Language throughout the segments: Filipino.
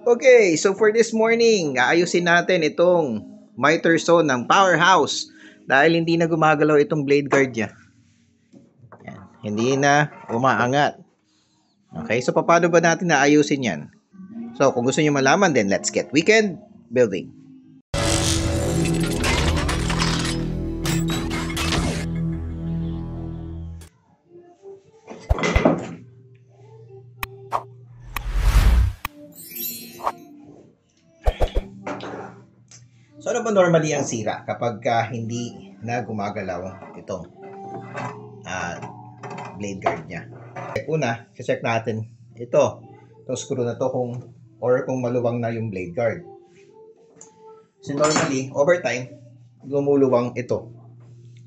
Okay, so for this morning, aayusin natin itong miter saw ng Powerhouse dahil hindi na gumagalaw itong blade guard niya. Yan. Hindi na umaangat. Okay, so paano ba natin naayusin yan? So kung gusto niyo malaman, then let's get weekend building. So ano ba normally ang sira kapag hindi na gumagalaw itong blade guard niya? Una, check natin itong screw na to kung maluwang na yung blade guard. So normally, over time, lumuluwang ito.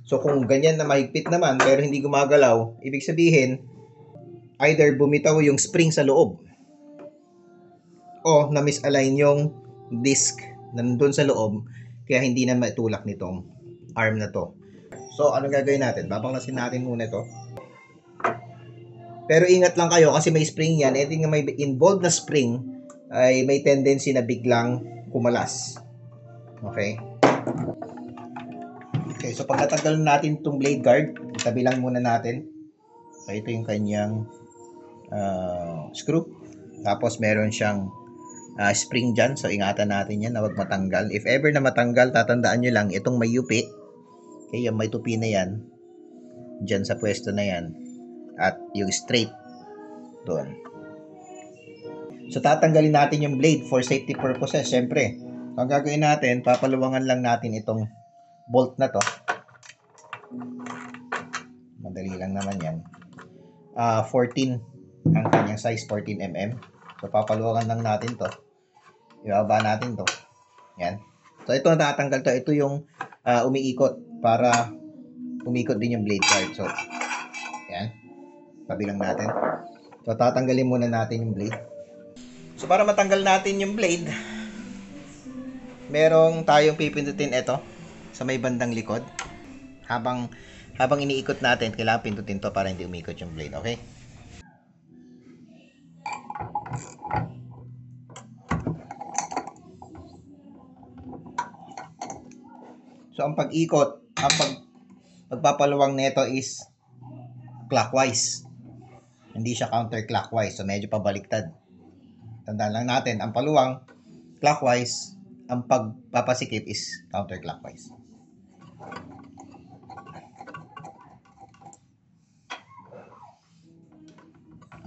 So kung ganyan na mahigpit naman pero hindi gumagalaw, ibig sabihin either bumitaw yung spring sa loob o na-misalign yung disc nandun sa loob kaya hindi na maitulak nitong arm na to. So ano gagawin natin? Babaklasin natin muna ito. Pero ingat lang kayo kasi may spring yan. Anything na may involved na spring ay may tendency na biglang kumalas. Okay? Okay, so pag natanggal natin itong blade guard, itabi lang muna natin. So ito yung kanyang screw. Tapos meron siyang spring dyan. So ingatan natin yan na wag matanggal. If ever na matanggal, tatandaan nyo lang itong may yupi. Okay, yung may tupi na yan. Dyan sa pwesto na yan. At yung straight doon. So tatanggalin natin yung blade for safety purposes. Siyempre, ang gagawin natin, papaluwangan lang natin itong bolt na to. Madali lang naman yan. 14 ang kanyang size, 14mm. So papaluwangan lang natin to. Ibaba natin to. Yan. So ito natatanggal to. Ito yung umiikot para umikot din yung blade guard. So yan. Tabi lang natin. So tatanggalin muna natin yung blade. So para matanggal natin yung blade, merong tayong pipindutin ito sa may bandang likod. Habang iniikot natin, kailangan pindutin to para hindi umikot yung blade, okay? So ang pag-ikot, pagpapaluwang nito is clockwise. Hindi siya counterclockwise. So medyo pabaliktad. Tandaan lang natin, ang paluwang clockwise, ang pagpapasikip is counterclockwise.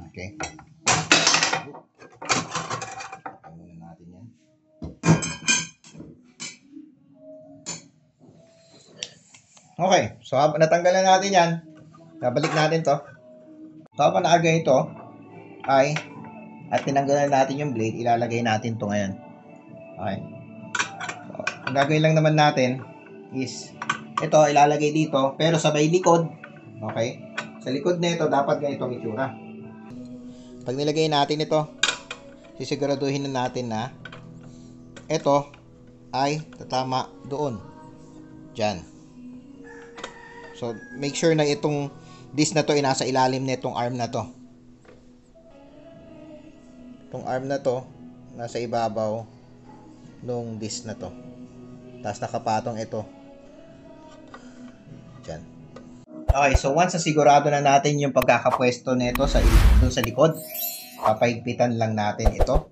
Okay. Muna natin yan. Okay. So natanggal na natin yan. Babalik natin to. So habang naagay ito ay at tinanggalan natin yung blade, ilalagay natin to ngayon. Okay. So, ang gagawin lang naman natin is ito ilalagay dito pero sa may likod. Okay? Sa likod nito dapat ganito ang itsura. Pag nilagay natin ito, sisiguraduhin na natin na ito ay tatama doon. Diyan. So make sure na itong disc na to ay nasa ilalim nitong arm na to. Itong arm na to nasa ibabaw nung disc na to. Tapos nakapatong ito. Diyan. Okay, so once nasigurado na natin yung pagkakapwesto nito dun sa likod, papahigpitan lang natin ito.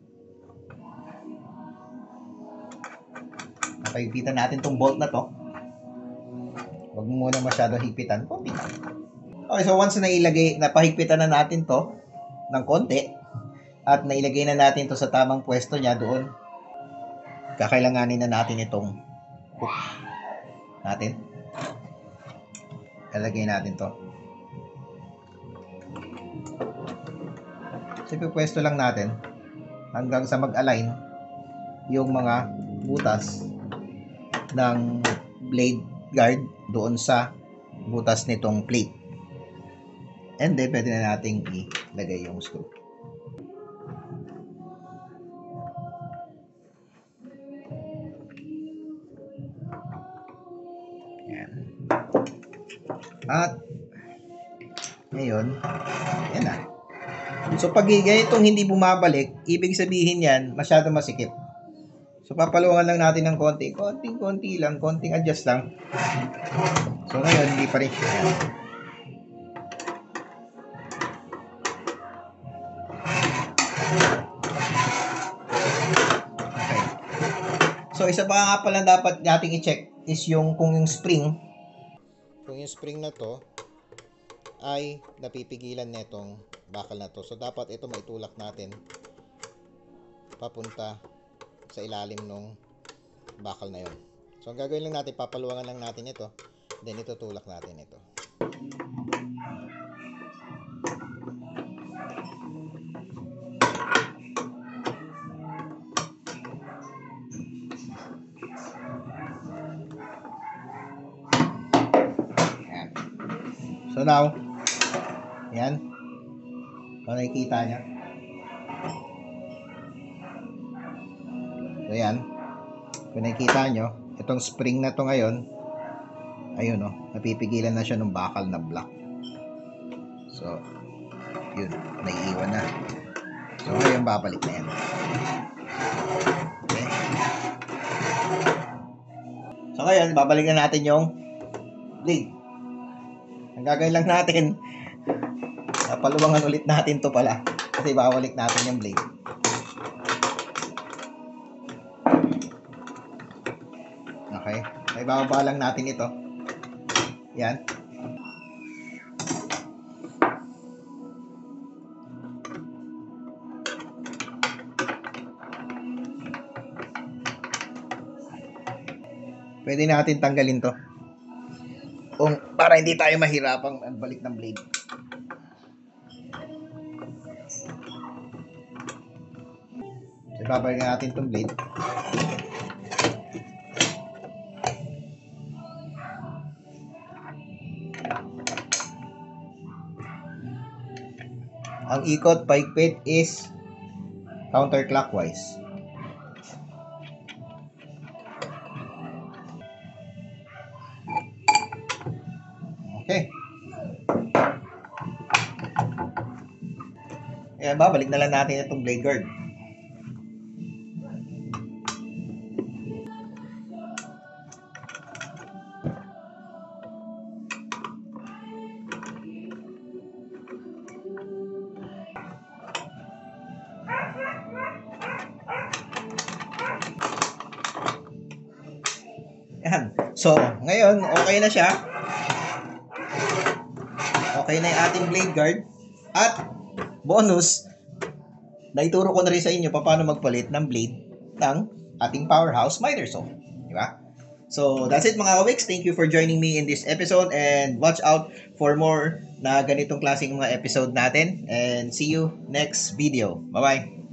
Papahigpitan natin tong bolt na to. Huwag mo muna masyadong higpitan, konti lang. Okay, so once na napahigpitan na natin to ng konti at nailagay na natin to sa tamang pwesto niya doon, kakailanganin na natin itong hook natin. Ilagay natin to. So pwesto lang natin hanggang sa mag-align yung mga butas ng blade guard doon sa butas nitong plate. And then, pwede na nating ilagay yung screw. Yan. At, ngayon, yan na. So pag ganitong hindi bumabalik, ibig sabihin yan, masyado masikip. So papaluangan lang natin ng konti. Konting-konti lang, konting adjust lang. So ngayon, hindi pa rin siya. Okay. So isa pa nga pala dapat nating i-check is yung kung yung spring na to ay napipigilan netong bakal na to. So dapat ito maitulak natin papunta sa ilalim ng bakal na yon. So ang gagawin lang natin, papaluangan lang natin ito, then itutulak natin ito. Ayan. So now, yan. So nakikita niya. So yan. Kung nakikita nyo, itong spring na to ngayon, ayun o, napipigilan na siya ng bakal na block. So, yun, naiiwan na. So, ngayon babalik na yan. Okay. So, ngayon, babalik na natin yung blade. Ang gagawin lang natin, paluwangan ulit natin to pala. Kasi babalik natin yung blade. Okay. May bababa lang natin ito. Yan. Pwede natin tanggalin to. Para hindi tayo mahirapang balik ng blade. So, babalik natin itong blade. Ang ikot paigpit is counterclockwise. Okay. Ayan, babalik na lang natin itong blade guard. Yan. So, ngayon, okay na siya. Okay na yung ating blade guard. At, bonus, naituro ko na rin sa inyo paano magpalit ng blade ng ating powerhouse miter saw. Diba? So, that's it mga kawiks. Thank you for joining me in this episode and watch out for more na ganitong klaseng mga episode natin. And see you next video. Bye-bye!